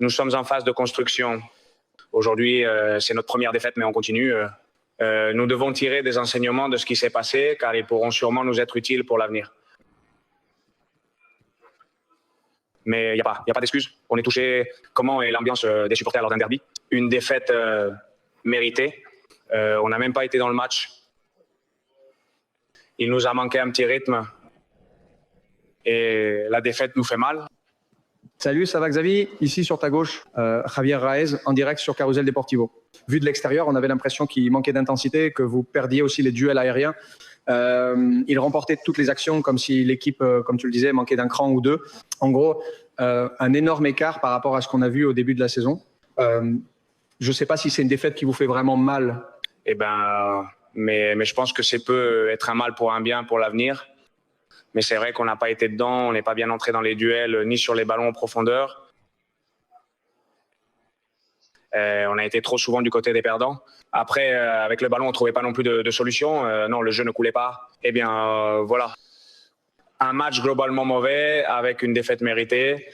Nous sommes en phase de construction. Aujourd'hui, c'est notre première défaite, mais on continue. Nous devons tirer des enseignements de ce qui s'est passé, car ils pourront sûrement nous être utiles pour l'avenir. Mais il n'y a pas d'excuse. On est touché. Comment est l'ambiance des supporters lors d'un derby? Une défaite méritée. On n'a même pas été dans le match. Il nous a manqué un petit rythme. Et la défaite nous fait mal. Salut, ça va Xavi? Ici sur ta gauche, Javier Raez en direct sur Carousel Deportivo. Vu de l'extérieur, on avait l'impression qu'il manquait d'intensité, que vous perdiez aussi les duels aériens. Il remportait toutes les actions comme si l'équipe, comme tu le disais, manquait d'un cran ou deux. En gros, un énorme écart par rapport à ce qu'on a vu au début de la saison. Je ne sais pas si c'est une défaite qui vous fait vraiment mal. Mais je pense que c'est peut être un mal pour un bien pour l'avenir. Mais c'est vrai qu'on n'a pas été dedans, on n'est pas bien entré dans les duels, ni sur les ballons en profondeur. On a été trop souvent du côté des perdants. Après, avec le ballon, on ne trouvait pas non plus de solution. Non, le jeu ne coulait pas. Voilà. Un match globalement mauvais avec une défaite méritée.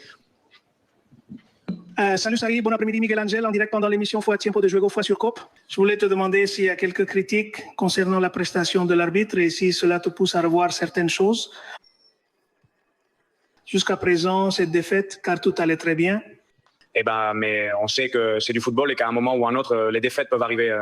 Salut Sari, bon après-midi Miguel Angel, en direct pendant l'émission Fue a Tiempo de Juego Fue sur COP. Je voulais te demander s'il y a quelques critiques concernant la prestation de l'arbitre et si cela te pousse à revoir certaines choses. Jusqu'à présent, cette défaite, car tout allait très bien. Mais on sait que c'est du football et qu'à un moment ou un autre, les défaites peuvent arriver.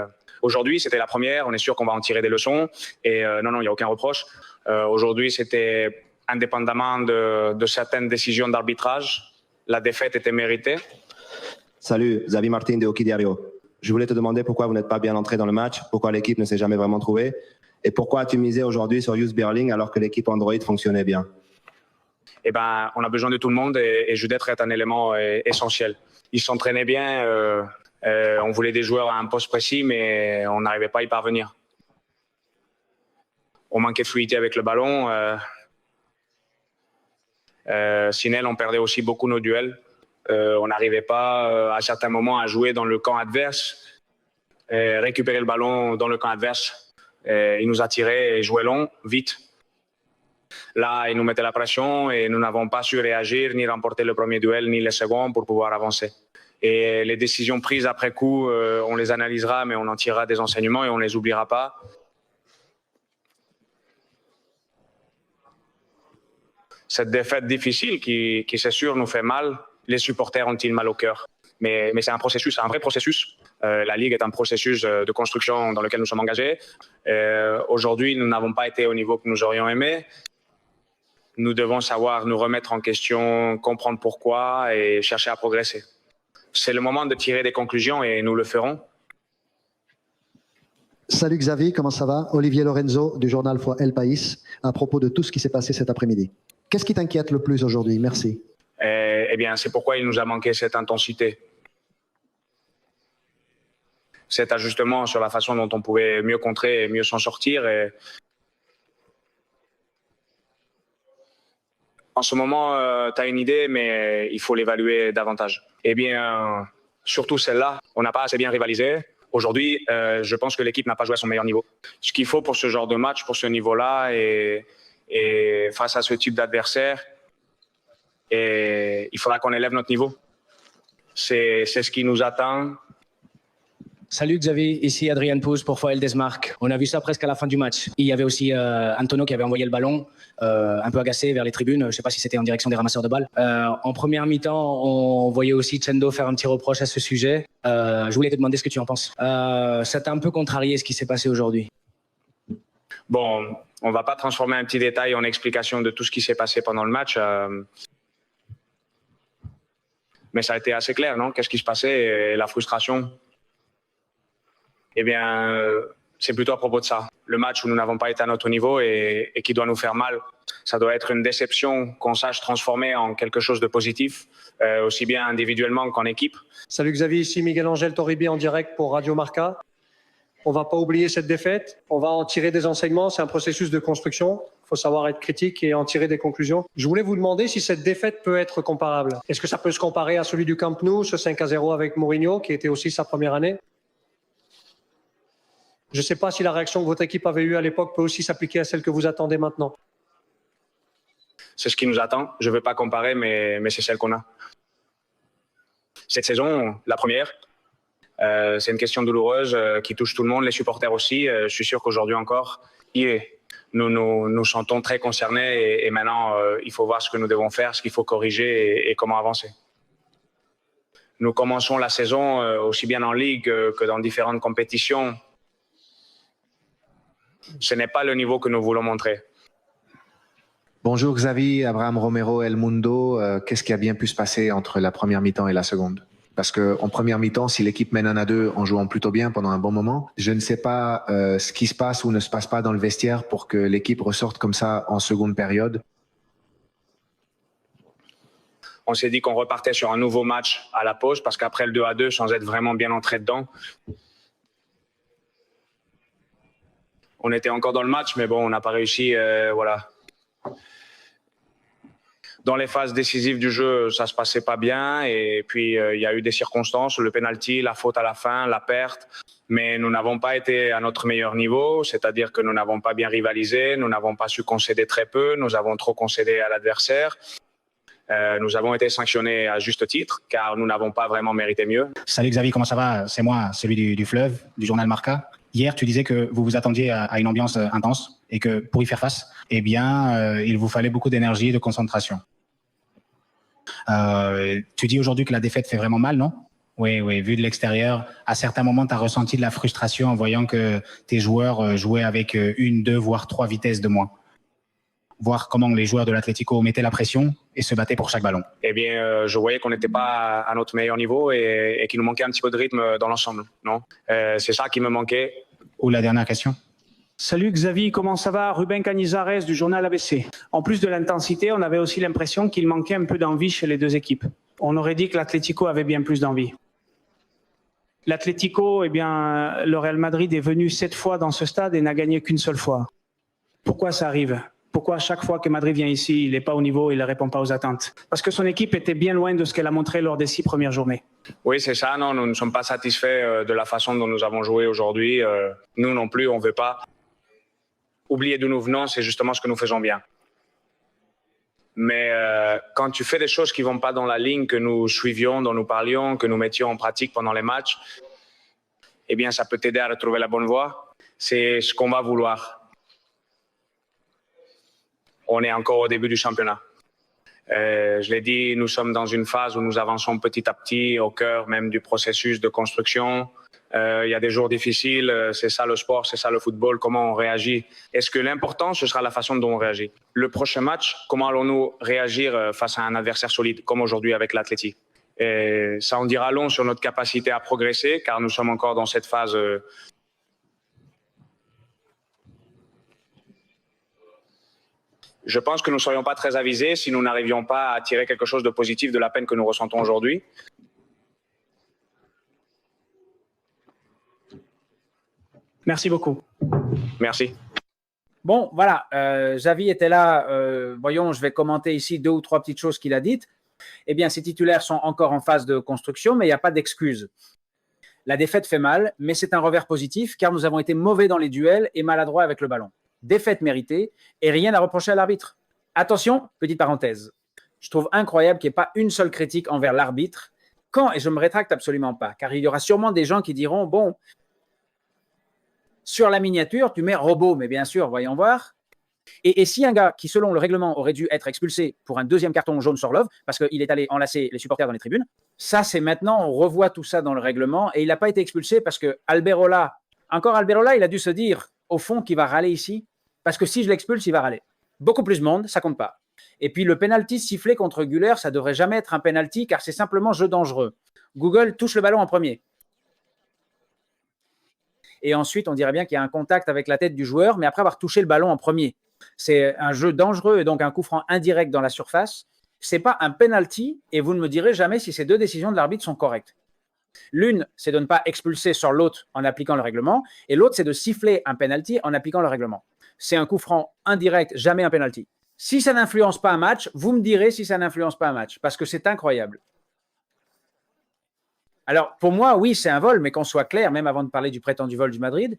Aujourd'hui, c'était la première, on est sûr qu'on va en tirer des leçons. Et non, il n'y a aucun reproche. Aujourd'hui, c'était indépendamment de certaines décisions d'arbitrage. La défaite était méritée. Salut, Xavi Martin de Hockey Diario. Je voulais te demander pourquoi vous n'êtes pas bien entré dans le match, pourquoi l'équipe ne s'est jamais vraiment trouvée et pourquoi as-tu misé aujourd'hui sur Jus Berling alors que l'équipe Android fonctionnait bien? On a besoin de tout le monde et Judêtre est un élément essentiel. Il s'entraînait bien, on voulait des joueurs à un poste précis, mais on n'arrivait pas à y parvenir. On manquait de fluidité avec le ballon. Sinel, on perdait aussi beaucoup nos duels. On n'arrivait pas à certains moments à jouer dans le camp adverse, récupérer le ballon dans le camp adverse. Il nous attirait et jouait long, vite. Là, il nous mettait la pression et nous n'avons pas su réagir, ni remporter le premier duel, ni le second pour pouvoir avancer. Et les décisions prises après coup, on les analysera, mais on en tirera des enseignements et on ne les oubliera pas. Cette défaite difficile qui c'est sûr, nous fait mal. Les supporters ont-ils mal au cœur? Mais c'est un processus, un vrai processus. La Ligue est un processus de construction dans lequel nous sommes engagés. Aujourd'hui, nous n'avons pas été au niveau que nous aurions aimé. Nous devons savoir nous remettre en question, comprendre pourquoi et chercher à progresser. C'est le moment de tirer des conclusions et nous le ferons. Salut Xavi, comment ça va? Olivier Lorenzo du journal Fue El País à propos de tout ce qui s'est passé cet après-midi. Qu'est-ce qui t'inquiète le plus aujourd'hui? Merci. C'est pourquoi il nous a manqué cette intensité. Cet ajustement sur la façon dont on pouvait mieux contrer et mieux s'en sortir. En ce moment, tu as une idée, mais il faut l'évaluer davantage. Surtout celle-là, on n'a pas assez bien rivalisé. Aujourd'hui, je pense que l'équipe n'a pas joué à son meilleur niveau. Ce qu'il faut pour ce genre de match, pour ce niveau-là, et face à ce type d'adversaire, il faudra qu'on élève notre niveau. C'est ce qui nous attend. Salut Xavi, ici Adrien Pouze pour Fue El Desmarque. On a vu ça presque à la fin du match. Il y avait aussi Antonio qui avait envoyé le ballon, un peu agacé vers les tribunes. Je ne sais pas si c'était en direction des ramasseurs de balles. En première mi-temps, on voyait aussi Chendo faire un petit reproche à ce sujet. Je voulais te demander ce que tu en penses. Ça t'a un peu contrarié ce qui s'est passé aujourd'hui? Bon, on ne va pas transformer un petit détail en explication de tout ce qui s'est passé pendant le match. Mais ça a été assez clair, non? Qu'est-ce qui se passait et la frustration? C'est plutôt à propos de ça. Le match où nous n'avons pas été à notre niveau et qui doit nous faire mal, ça doit être une déception qu'on sache transformer en quelque chose de positif, aussi bien individuellement qu'en équipe. Salut Xavi, ici Miguel Angel Torribi en direct pour Radio Marca. On ne va pas oublier cette défaite, on va en tirer des enseignements, c'est un processus de construction. Il faut savoir être critique et en tirer des conclusions. Je voulais vous demander si cette défaite peut être comparable. Est-ce que ça peut se comparer à celui du Camp Nou, ce 5-0 avec Mourinho, qui était aussi sa première année? Je ne sais pas si la réaction que votre équipe avait eue à l'époque peut aussi s'appliquer à celle que vous attendez maintenant. C'est ce qui nous attend. Je ne veux pas comparer, mais c'est celle qu'on a. cette saison, la première. C'est une question douloureuse qui touche tout le monde, les supporters aussi. Je suis sûr qu'aujourd'hui encore, nous sentons très concernés et maintenant, il faut voir ce que nous devons faire, ce qu'il faut corriger et comment avancer. Nous commençons la saison aussi bien en Ligue que dans différentes compétitions. Ce n'est pas le niveau que nous voulons montrer. Bonjour Xavi, Abraham Romero, El Mundo. Qu'est-ce qui a bien pu se passer entre la première mi-temps et la seconde? Parce qu'en première mi-temps, si l'équipe mène 1-2 en jouant plutôt bien pendant un bon moment, je ne sais pas ce qui se passe ou ne se passe pas dans le vestiaire pour que l'équipe ressorte comme ça en seconde période. On s'est dit qu'on repartait sur un nouveau match à la pause parce qu'après le 2-2, sans être vraiment bien entré dedans, on était encore dans le match, mais bon, on n'a pas réussi. Voilà. Dans les phases décisives du jeu, ça se passait pas bien. Et puis, il y a eu des circonstances, le penalty, la faute à la fin, la perte. Mais nous n'avons pas été à notre meilleur niveau, c'est-à-dire que nous n'avons pas bien rivalisé, nous n'avons pas su concéder très peu, nous avons trop concédé à l'adversaire. Nous avons été sanctionnés à juste titre, car nous n'avons pas vraiment mérité mieux. Salut Xavier, comment ça va? C'est moi, celui du Fleuve, du journal Marca. Hier, tu disais que vous vous attendiez à une ambiance intense et que pour y faire face, eh bien, il vous fallait beaucoup d'énergie et de concentration. Tu dis aujourd'hui que la défaite fait vraiment mal, non? Oui, vu de l'extérieur, à certains moments, tu as ressenti de la frustration en voyant que tes joueurs jouaient avec 1, 2, voire 3 vitesses de moins. Voir comment les joueurs de l'Atlético mettaient la pression et se battaient pour chaque ballon. Eh bien, je voyais qu'on n'était pas à notre meilleur niveau et qu'il nous manquait un petit peu de rythme dans l'ensemble, non? C'est ça qui me manquait. Ou la dernière question? Salut Xavi, comment ça va? Ruben Canizares du journal ABC. En plus de l'intensité, on avait aussi l'impression qu'il manquait un peu d'envie chez les deux équipes. On aurait dit que l'Atlético avait bien plus d'envie. L'Atlético, eh bien, le Real Madrid est venu 7 fois dans ce stade et n'a gagné qu'une seule fois. Pourquoi ça arrive? Pourquoi à chaque fois que Madrid vient ici, il n'est pas au niveau, il ne répond pas aux attentes? Parce que son équipe était bien loin de ce qu'elle a montré lors des 6 premières journées. Oui, c'est ça. Non, nous ne sommes pas satisfaits de la façon dont nous avons joué aujourd'hui. Nous non plus, on ne veut pas oublier d'où nous venons, c'est justement ce que nous faisons bien. Mais quand tu fais des choses qui ne vont pas dans la ligne que nous suivions, dont nous parlions, que nous mettions en pratique pendant les matchs, eh bien, ça peut t'aider à retrouver la bonne voie. C'est ce qu'on va vouloir. On est encore au début du championnat. Je l'ai dit, nous sommes dans une phase où nous avançons petit à petit au cœur même du processus de construction. Il y a des jours difficiles, c'est ça le sport, c'est ça le football, comment on réagit. Est-ce que l'important, ce sera la façon dont on réagit? Le prochain match, comment allons-nous réagir face à un adversaire solide, comme aujourd'hui avec l'Atleti? Et ça en dira long sur notre capacité à progresser, car nous sommes encore dans cette phase je pense que nous ne serions pas très avisés si nous n'arrivions pas à tirer quelque chose de positif de la peine que nous ressentons aujourd'hui. Merci beaucoup. Merci. Bon, voilà, Xavi était là. Voyons, je vais commenter ici 2 ou 3 petites choses qu'il a dites. Eh bien, ces titulaires sont encore en phase de construction, mais il n'y a pas d'excuse. La défaite fait mal, mais c'est un revers positif car nous avons été mauvais dans les duels et maladroits avec le ballon. Défaite méritée et rien à reprocher à l'arbitre. Attention, petite parenthèse, je trouve incroyable qu'il n'y ait pas une seule critique envers l'arbitre. Quand, et je ne me rétracte absolument pas, car il y aura sûrement des gens qui diront, bon, sur la miniature, tu mets robot, mais bien sûr, voyons voir. Et si un gars qui, selon le règlement, aurait dû être expulsé pour un 2e carton jaune sur Love, parce qu'il est allé enlacer les supporters dans les tribunes, ça c'est maintenant, on revoit tout ça dans le règlement, et il n'a pas été expulsé parce que Alberola, il a dû se dire, au fond, qu'il va râler ici, parce que si je l'expulse, il va râler. Beaucoup plus de monde, ça compte pas. Et puis le penalty sifflé contre Güler, ça devrait jamais être un penalty, car c'est simplement jeu dangereux. Google touche le ballon en premier. Et ensuite, on dirait bien qu'il y a un contact avec la tête du joueur, mais après avoir touché le ballon en premier. C'est un jeu dangereux et donc un coup franc indirect dans la surface. C'est pas un penalty et vous ne me direz jamais si ces 2 décisions de l'arbitre sont correctes. L'une, c'est de ne pas expulser sur l'autre en appliquant le règlement et l'autre, c'est de siffler un penalty en appliquant le règlement. C'est un coup franc indirect, jamais un penalty. Si ça n'influence pas un match, vous me direz si ça n'influence pas un match parce que c'est incroyable. Alors, pour moi, oui, c'est un vol, mais qu'on soit clair, même avant de parler du prétendu vol du Madrid,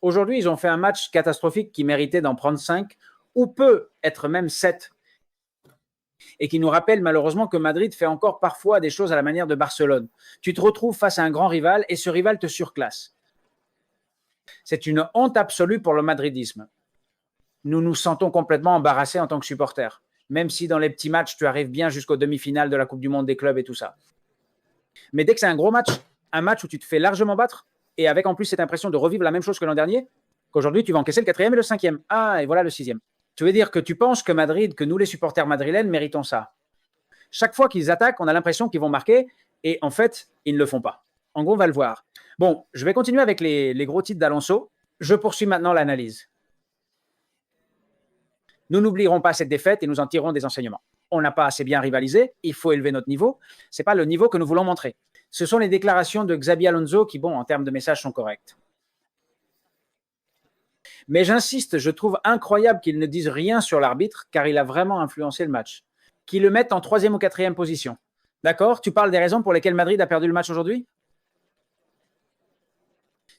aujourd'hui, ils ont fait un match catastrophique qui méritait d'en prendre 5 ou peut être même 7. et qui nous rappelle malheureusement que Madrid fait encore parfois des choses à la manière de Barcelone. Tu te retrouves face à un grand rival et ce rival te surclasse. C'est une honte absolue pour le madridisme. Nous nous sentons complètement embarrassés en tant que supporters, même si dans les petits matchs, tu arrives bien jusqu'aux demi-finales de la Coupe du Monde des clubs et tout ça. Mais dès que c'est un gros match, un match où tu te fais largement battre, et avec en plus cette impression de revivre la même chose que l'an dernier, qu'aujourd'hui tu vas encaisser le 4e et le 5e. Ah, et voilà le 6e. Tu veux dire que tu penses que Madrid, que nous les supporters madrilènes, méritons ça. Chaque fois qu'ils attaquent, on a l'impression qu'ils vont marquer, et en fait, ils ne le font pas. En gros, on va le voir. Bon, je vais continuer avec les gros titres d'Alonso. Je poursuis maintenant l'analyse. Nous n'oublierons pas cette défaite et nous en tirerons des enseignements. On n'a pas assez bien rivalisé, il faut élever notre niveau. Ce n'est pas le niveau que nous voulons montrer. Ce sont les déclarations de Xabi Alonso qui, bon, en termes de messages, sont correctes. Mais j'insiste, je trouve incroyable qu'il ne dise rien sur l'arbitre, car il a vraiment influencé le match. Qu'il le mette en 3e ou 4e position. D'accord? Tu parles des raisons pour lesquelles Madrid a perdu le match aujourd'hui?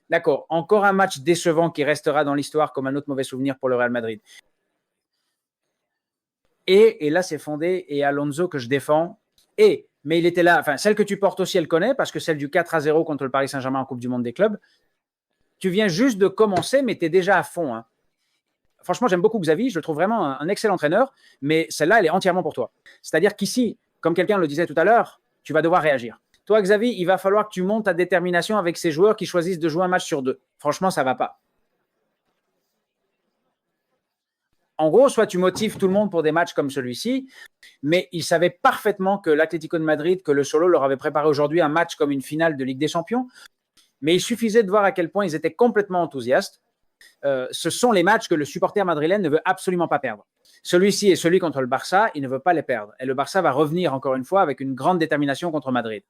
D'accord. Encore un match décevant qui restera dans l'histoire comme un autre mauvais souvenir pour le Real Madrid. Et là, c'est fondé, et Alonso que je défends. Mais il était là, enfin, celle que tu portes aussi, elle connaît, parce que celle du 4-0 contre le Paris Saint-Germain en Coupe du Monde des clubs, tu viens juste de commencer, mais tu es déjà à fond. Hein. Franchement, j'aime beaucoup Xavi, je le trouve vraiment un excellent entraîneur, mais celle-là, elle est entièrement pour toi. C'est-à-dire qu'ici, comme quelqu'un le disait tout à l'heure, tu vas devoir réagir. Toi, Xavi, il va falloir que tu montes ta détermination avec ces joueurs qui choisissent de jouer un match sur 2. Franchement, ça ne va pas. En gros, soit tu motives tout le monde pour des matchs comme celui-ci, mais il savait parfaitement que l'Atlético de Madrid, que le Solo leur avait préparé aujourd'hui un match comme une finale de Ligue des Champions, mais il suffisait de voir à quel point ils étaient complètement enthousiastes. Ce sont les matchs que le supporter madrilène ne veut absolument pas perdre. Celui-ci et celui contre le Barça, il ne veut pas les perdre. Et le Barça va revenir encore une fois avec une grande détermination contre Madrid.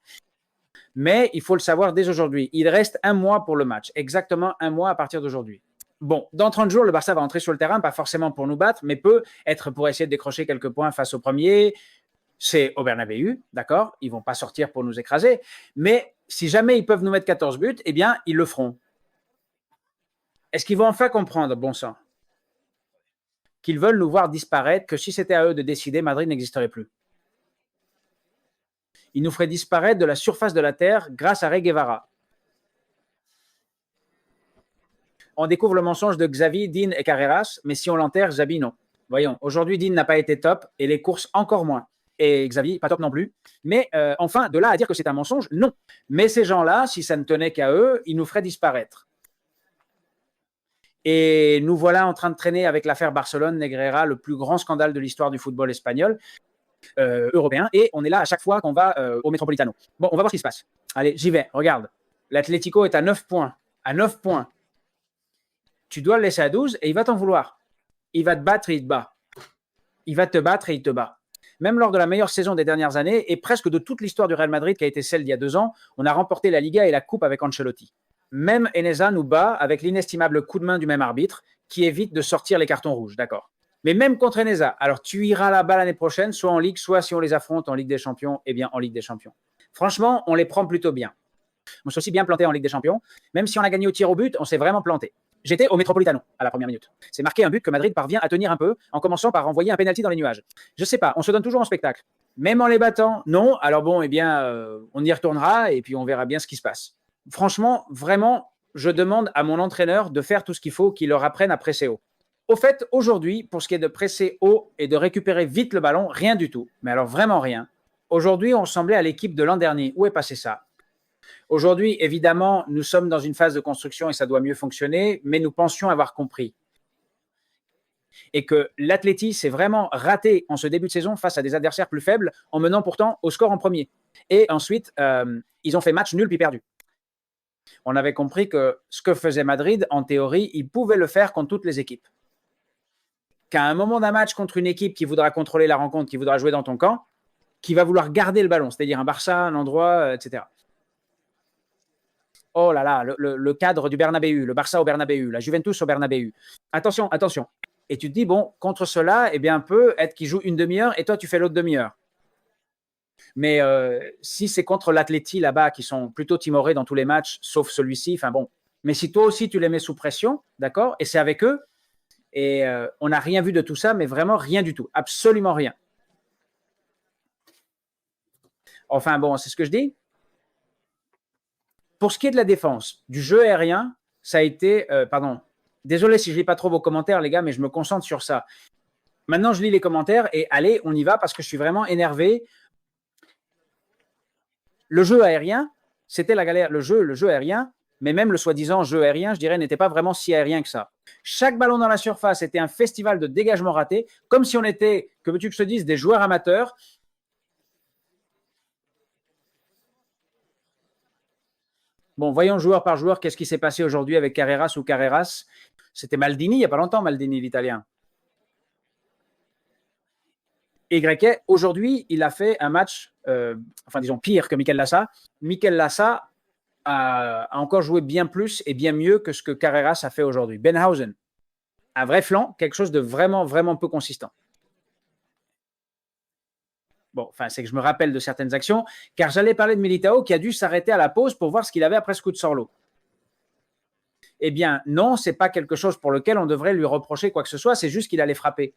Mais il faut le savoir dès aujourd'hui, il reste un mois pour le match, exactement un mois à partir d'aujourd'hui. Bon, dans 30 jours, le Barça va entrer sur le terrain, pas forcément pour nous battre, mais peut être pour essayer de décrocher quelques points face au premier. C'est au Bernabéu, d'accord? Ils ne vont pas sortir pour nous écraser. Mais si jamais ils peuvent nous mettre 14 buts, eh bien, ils le feront. Est-ce qu'ils vont enfin comprendre, bon sang, qu'ils veulent nous voir disparaître, que si c'était à eux de décider, Madrid n'existerait plus? Ils nous feraient disparaître de la surface de la Terre grâce à Che Guevara. On découvre le mensonge de Xavi, Dean et Carreras, mais si on l'enterre, Xavi, non. Voyons, aujourd'hui, Dean n'a pas été top et les courses encore moins. Et Xavi, pas top non plus. Mais enfin, de là à dire que c'est un mensonge, non. Mais ces gens-là, si ça ne tenait qu'à eux, ils nous feraient disparaître. Et nous voilà en train de traîner avec l'affaire Barcelone-Negreira, le plus grand scandale de l'histoire du football espagnol, européen. Et on est là à chaque fois qu'on va au Metropolitano. Bon, on va voir ce qui se passe. Allez, j'y vais, regarde. L'Atlético est à 9 points. À 9 points. Tu dois le laisser à 12 et il va t'en vouloir. Il va te battre et il te bat. Il va te battre et il te bat. Même lors de la meilleure saison des dernières années et presque de toute l'histoire du Real Madrid qui a été celle d'il y a 2 ans, on a remporté la Liga et la Coupe avec Ancelotti. Même Enesa nous bat avec l'inestimable coup de main du même arbitre qui évite de sortir les cartons rouges, d'accord. Mais même contre Enesa, alors tu iras là-bas l'année prochaine, soit en Ligue, soit si on les affronte en Ligue des Champions, eh bien en Ligue des Champions. Franchement, on les prend plutôt bien. On s'est aussi bien planté en Ligue des Champions. Même si on a gagné au tir au but, on s'est vraiment planté. J'étais au Metropolitano à la première minute. C'est marqué un but que Madrid parvient à tenir un peu en commençant par envoyer un pénalty dans les nuages. Je sais pas, on se donne toujours en spectacle. Même en les battant, non. Alors bon, eh bien, on y retournera et puis on verra bien ce qui se passe. Franchement, vraiment, je demande à mon entraîneur de faire tout ce qu'il faut qu'il leur apprenne à presser haut. Au fait, aujourd'hui, pour ce qui est de presser haut et de récupérer vite le ballon, rien du tout. Mais alors vraiment rien. Aujourd'hui, on ressemblait à l'équipe de l'an dernier. Où est passé ça ? Aujourd'hui, évidemment, nous sommes dans une phase de construction et ça doit mieux fonctionner, mais nous pensions avoir compris. Et que l'Atleti s'est vraiment raté en ce début de saison face à des adversaires plus faibles, en menant pourtant au score en premier. Et ensuite, ils ont fait match nul puis perdu. On avait compris que ce que faisait Madrid, en théorie, ils pouvaient le faire contre toutes les équipes. Qu'à un moment d'un match contre une équipe qui voudra contrôler la rencontre, qui voudra jouer dans ton camp, qui va vouloir garder le ballon, c'est-à-dire un Barça, un endroit, etc. Oh là là, le cadre du Bernabéu, le Barça au Bernabéu, la Juventus au Bernabéu. Attention, attention. Et tu te dis, bon, contre cela, eh bien, peut être qu'ils jouent une demi-heure et toi, tu fais l'autre demi-heure. Mais si c'est contre l'Atleti là-bas, qui sont plutôt timorés dans tous les matchs, sauf celui-ci, enfin bon. Mais si toi aussi, tu les mets sous pression, d'accord, et c'est avec eux, et on n'a rien vu de tout ça, mais vraiment rien du tout, absolument rien. Enfin bon, c'est ce que je dis. Pour ce qui est de la défense, du jeu aérien, ça a été… pardon, désolé si je ne lis pas trop vos commentaires, les gars, mais je me concentre sur ça. Maintenant, je lis les commentaires et allez, on y va parce que je suis vraiment énervé. Le jeu aérien, c'était la galère. Le jeu aérien, mais même le soi-disant jeu aérien, je dirais, n'était pas vraiment si aérien que ça. Chaque ballon dans la surface était un festival de dégagement raté, comme si on était, que veux-tu que je te dise, des joueurs amateurs. Bon, voyons joueur par joueur, qu'est-ce qui s'est passé aujourd'hui avec Carreras ou Carreras. C'était Maldini, il n'y a pas longtemps, Maldini, l'Italien. Et Grequet, aujourd'hui, il a fait un match, enfin disons pire que Mikel Lassa. Mikel Lassa a encore joué bien plus et bien mieux que ce que Carreras a fait aujourd'hui. Benhausen, un vrai flanc, quelque chose de vraiment, vraiment peu consistant. Bon, enfin, c'est que je me rappelle de certaines actions, car j'allais parler de Militao qui a dû s'arrêter à la pause pour voir ce qu'il avait après ce coup de Sorlo. Eh bien, non, ce n'est pas quelque chose pour lequel on devrait lui reprocher quoi que ce soit, c'est juste qu'il allait frapper.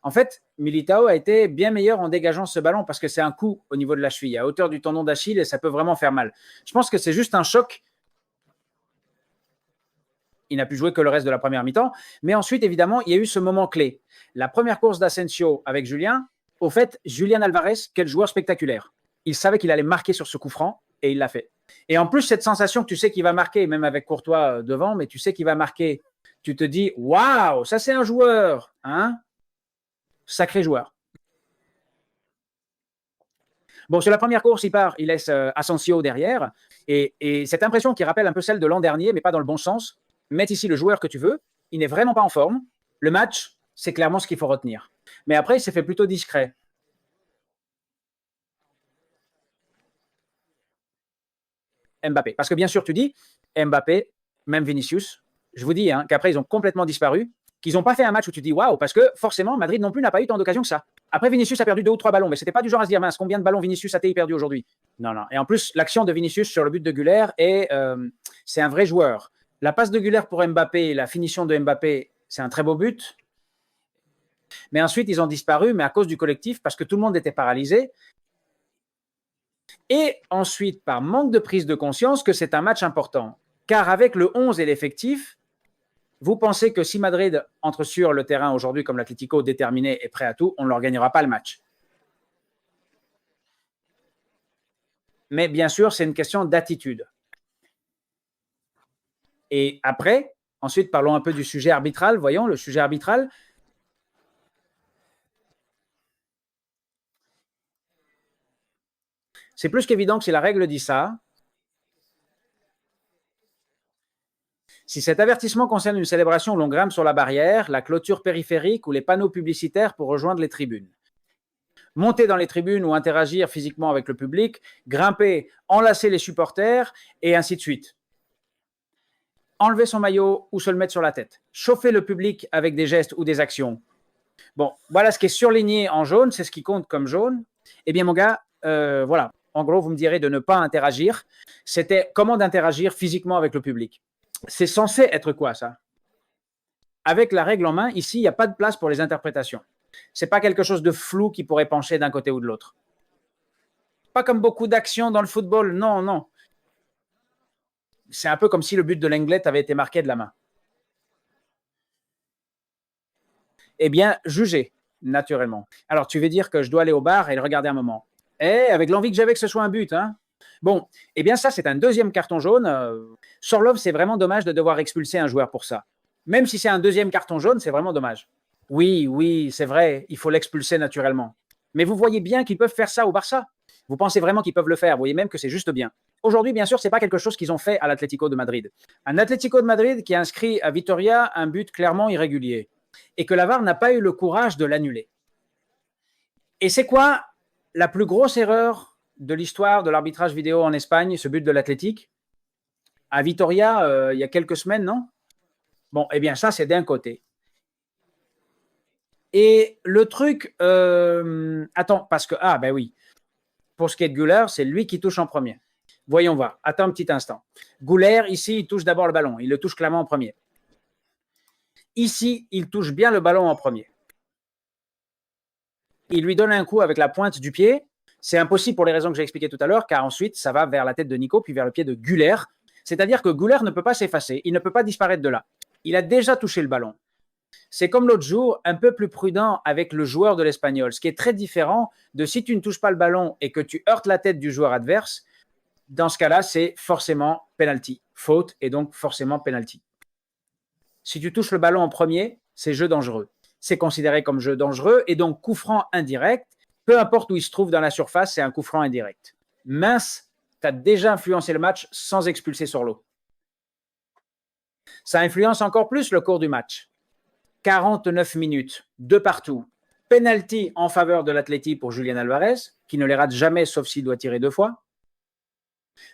En fait, Militao a été bien meilleur en dégageant ce ballon parce que c'est un coup au niveau de la cheville, à hauteur du tendon d'Achille, et ça peut vraiment faire mal. Je pense que c'est juste un choc. Il n'a pu jouer que le reste de la première mi-temps. Mais ensuite, évidemment, il y a eu ce moment clé. La première course d'Asensio avec Julien. Au fait, Julián Alvarez, quel joueur spectaculaire. Il savait qu'il allait marquer sur ce coup franc et il l'a fait. Et en plus, cette sensation que tu sais qu'il va marquer, même avec Courtois devant, mais tu sais qu'il va marquer, tu te dis, waouh, ça c'est un joueur, hein? Sacré joueur. Bon, sur la première course, il part, il laisse Asensio derrière. Et cette impression qui rappelle un peu celle de l'an dernier, mais pas dans le bon sens, mettre ici le joueur que tu veux, il n'est vraiment pas en forme. Le match, c'est clairement ce qu'il faut retenir. Mais après, il s'est fait plutôt discret. Mbappé. Parce que bien sûr, tu dis, Mbappé, même Vinicius, je vous dis qu'après, ils ont complètement disparu, qu'ils n'ont pas fait un match où tu dis waouh, parce que forcément, Madrid non plus n'a pas eu tant d'occasions que ça. Après, Vinicius a perdu 2 ou 3 ballons, mais ce n'était pas du genre à se dire mince, combien de ballons Vinicius a-t-il perdu aujourd'hui? Non, non. Et en plus, l'action de Vinicius sur le but de Güler, c'est un vrai joueur. La passe de Güler pour Mbappé, la finition de Mbappé, c'est un très beau but. Mais ensuite, ils ont disparu, mais à cause du collectif, parce que tout le monde était paralysé. Et ensuite, par manque de prise de conscience que c'est un match important. Car avec le 11 et l'effectif, vous pensez que si Madrid entre sur le terrain aujourd'hui comme l'Atlético déterminé et prêt à tout, on ne leur gagnera pas le match. Mais bien sûr, c'est une question d'attitude. Et après, ensuite, parlons un peu du sujet arbitral. Voyons, le sujet arbitral. C'est plus qu'évident que si la règle dit ça, si cet avertissement concerne une célébration où l'on grimpe sur la barrière, la clôture périphérique ou les panneaux publicitaires pour rejoindre les tribunes, monter dans les tribunes ou interagir physiquement avec le public, grimper, enlacer les supporters et ainsi de suite. Enlever son maillot ou se le mettre sur la tête. Chauffer le public avec des gestes ou des actions. Bon, voilà ce qui est surligné en jaune, c'est ce qui compte comme jaune. Eh bien, mon gars, voilà. En gros, vous me direz de ne pas interagir. C'était comment d'interagir physiquement avec le public. C'est censé être quoi, ça? Avec la règle en main, ici, il n'y a pas de place pour les interprétations. Ce n'est pas quelque chose de flou qui pourrait pencher d'un côté ou de l'autre. Pas comme beaucoup d'actions dans le football, non, non. C'est un peu comme si le but de Lenglet avait été marqué de la main. Eh bien, jugez, naturellement. Alors, tu veux dire que je dois aller au bar et le regarder un moment. Avec l'envie que j'avais que ce soit un but, hein. Bon, eh bien ça, c'est un deuxième carton jaune. Sorlov, c'est vraiment dommage de devoir expulser un joueur pour ça. Même si c'est un deuxième carton jaune, c'est vraiment dommage. Oui, oui, c'est vrai, il faut l'expulser naturellement. Mais vous voyez bien qu'ils peuvent faire ça au Barça. Vous pensez vraiment qu'ils peuvent le faire. Vous voyez même que c'est juste bien. Aujourd'hui, bien sûr, ce n'est pas quelque chose qu'ils ont fait à l'Atlético de Madrid. Un Atlético de Madrid qui a inscrit à Vitoria un but clairement irrégulier et que la VAR n'a pas eu le courage de l'annuler. Et c'est quoi la plus grosse erreur de l'histoire de l'arbitrage vidéo en Espagne, ce but de l'Athletic? À Vitoria, il y a quelques semaines, non? Bon, eh bien ça, c'est d'un côté. Et le truc… attends, parce que… Ah, ben oui. Pour ce qui est de Güler, c'est lui qui touche en premier. Voyons voir. Attends un petit instant. Güler, ici, il touche d'abord le ballon. Il le touche clairement en premier. Ici, il touche bien le ballon en premier. il lui donne un coup avec la pointe du pied. C'est impossible pour les raisons que j'ai expliquées tout à l'heure, car ensuite, ça va vers la tête de Nico, puis vers le pied de Güler. C'est-à-dire que Güler ne peut pas s'effacer, il ne peut pas disparaître de là. Il a déjà touché le ballon. C'est comme l'autre jour, un peu plus prudent avec le joueur de l'Espagnol, ce qui est très différent de si tu ne touches pas le ballon et que tu heurtes la tête du joueur adverse. Dans ce cas-là, c'est forcément penalty, faute et donc forcément penalty. Si tu touches le ballon en premier, c'est jeu dangereux. C'est considéré comme jeu dangereux et donc coup franc indirect. Peu importe où il se trouve dans la surface, c'est un coup franc indirect. Mince, tu as déjà influencé le match sans expulser sur l'eau. Ça influence encore plus le cours du match. 49 minutes, de partout. Penalty en faveur de l'Atleti pour Julián Alvarez, qui ne les rate jamais sauf s'il doit tirer 2 fois.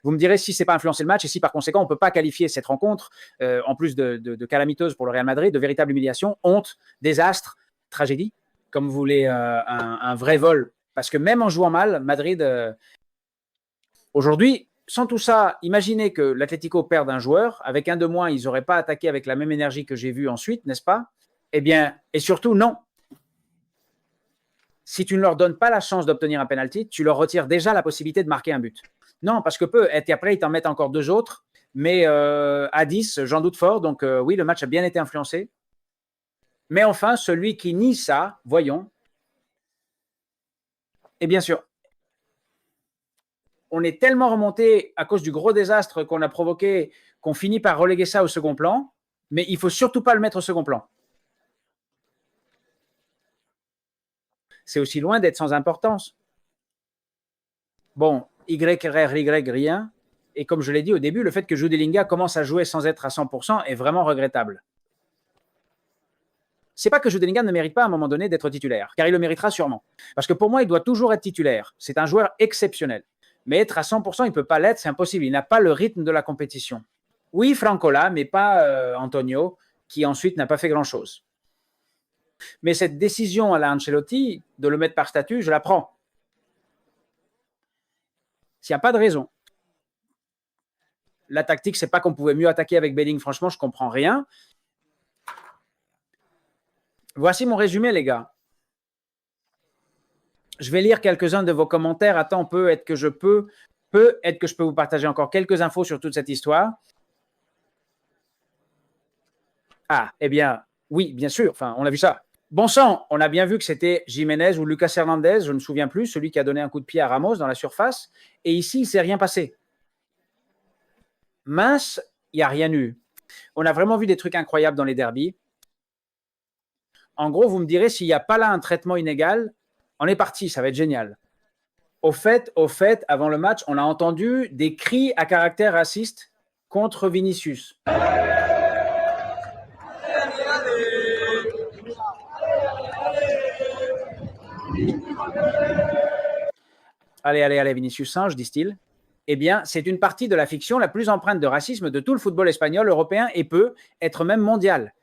Vous me direz si ce n'est pas influencé le match et si par conséquent on ne peut pas qualifier cette rencontre, en plus de calamiteuse pour le Real Madrid, de véritable humiliation, honte, désastre, tragédie, comme vous voulez un vrai vol. Parce que même en jouant mal, Madrid, aujourd'hui, sans tout ça, imaginez que l'Atlético perde un joueur, avec un de moins, ils n'auraient pas attaqué avec la même énergie que j'ai vu ensuite, n'est-ce pas? Eh bien, et surtout, non. Si tu ne leur donnes pas la chance d'obtenir un penalty, tu leur retires déjà la possibilité de marquer un but. Non, parce que et après, ils t'en mettent encore 2 autres. Mais à 10, j'en doute fort. Donc oui, le match a bien été influencé. Mais enfin, celui qui nie ça, voyons. Et bien sûr, on est tellement remonté à cause du gros désastre qu'on a provoqué qu'on finit par reléguer ça au second plan. Mais il ne faut surtout pas le mettre au second plan. C'est aussi loin d'être sans importance. Bon, Y, rien. Et comme je l'ai dit au début, le fait que Jude Bellingham commence à jouer sans être à 100% est vraiment regrettable. C'est pas que Jude Bellingham ne mérite pas à un moment donné d'être titulaire, car il le méritera sûrement. Parce que pour moi, il doit toujours être titulaire. C'est un joueur exceptionnel. Mais être à 100%, il ne peut pas l'être, c'est impossible. Il n'a pas le rythme de la compétition. Oui, Francola, mais pas Antonio, qui ensuite n'a pas fait grand-chose. Mais cette décision à la Ancelotti de le mettre par statut, je la prends. S'il n'y a pas de raison. La tactique, c'est pas qu'on pouvait mieux attaquer avec Bellingham. Franchement, je ne comprends rien. Voici mon résumé, les gars. Je vais lire quelques-uns de vos commentaires. Attends, peut-être que je peux vous partager encore quelques infos sur toute cette histoire. Ah, eh bien, oui, bien sûr. Enfin, on a vu ça. Bon sang, on a bien vu que c'était Jiménez ou Lucas Hernandez, je ne me souviens plus, celui qui a donné un coup de pied à Ramos dans la surface. Et ici, il ne s'est rien passé. Mince, il n'y a rien eu. On a vraiment vu des trucs incroyables dans les derbys. En gros, vous me direz, s'il n'y a pas là un traitement inégal, on est parti, ça va être génial. Au fait, avant le match, on a entendu des cris à caractère raciste contre Vinicius. Allez, Vinicius singe, disent-ils. Eh bien, c'est une partie de la fiction la plus empreinte de racisme de tout le football espagnol, européen et peut être même mondial.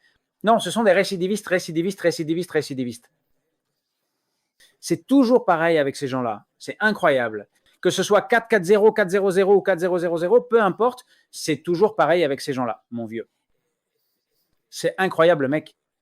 Non, ce sont des récidivistes. C'est toujours pareil avec ces gens-là. C'est incroyable. Que ce soit 4-4-0, 4-0-0 ou 4-0-0-0, peu importe, c'est toujours pareil avec ces gens-là, mon vieux. C'est incroyable, mec.